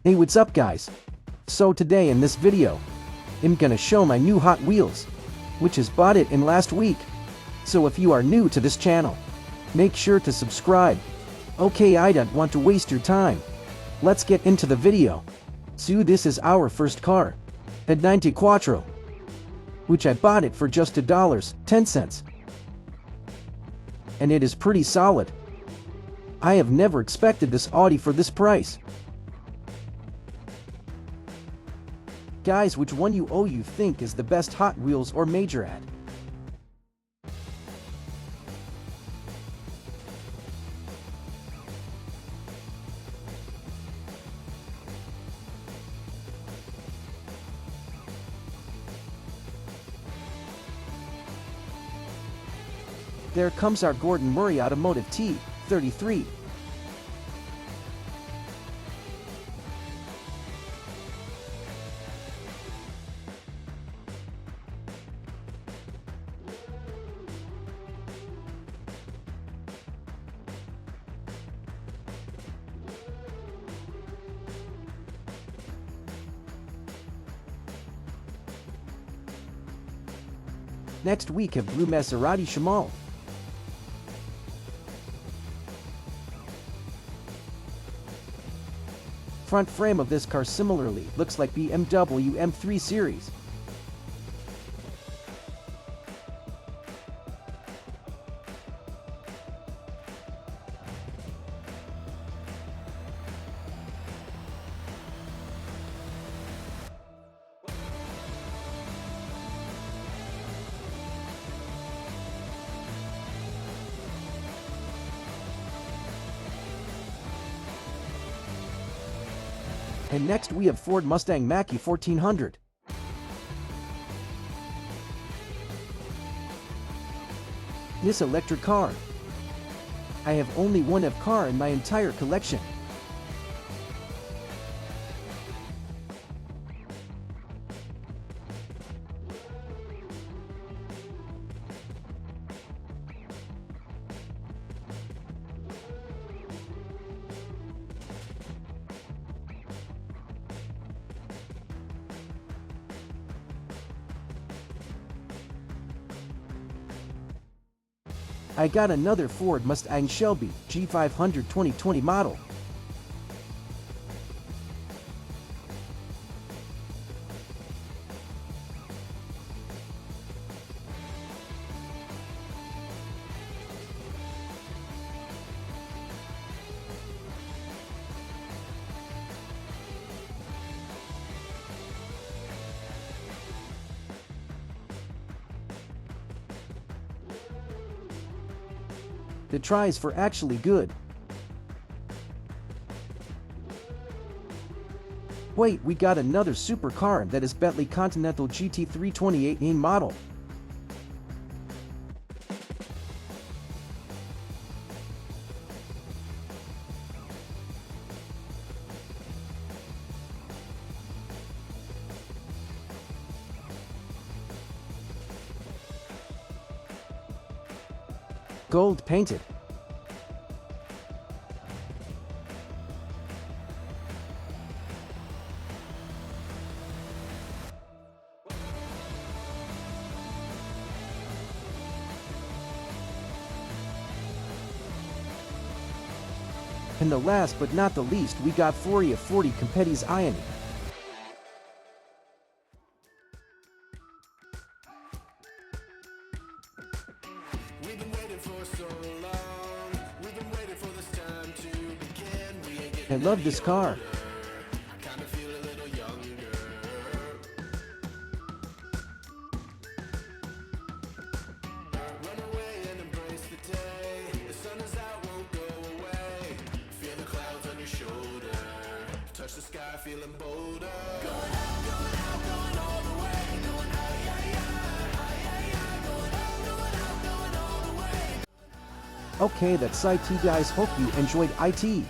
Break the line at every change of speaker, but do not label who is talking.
Hey, what's up guys? So today in this video, I'm gonna show my new Hot Wheels, which is bought it in last week. So if you are new to this channel, make sure to subscribe. Okay, I don't want to waste your time. Let's get into the video. So this is our first car, a 94, which I bought it for just $1.10. And it is pretty solid. I have never expected this Audi for this price. Guys, which one you think is the best Hot Wheels or major ad? There comes our Gordon Murray Automotive T33. Next we have blue Maserati Shamal. Front frame of this car similarly looks like BMW M3 series. And next we have Ford Mustang Mach-E 1400. This electric car. I have only one of car in my entire collection. I got another Ford Mustang Shelby G500 2020 model. The tries for actually good. Wait, we got another supercar that is Bentley Continental GT 328 model. Gold painted. And the last but not the least, we got 40 of 40 Competti's Ioni. I love this car.
Touch the sky, feeling bolder. Going out, going all the way. Going out, yeah, yeah. Going out, going all the way.
Okay, that's IT guys, hope you enjoyed IT.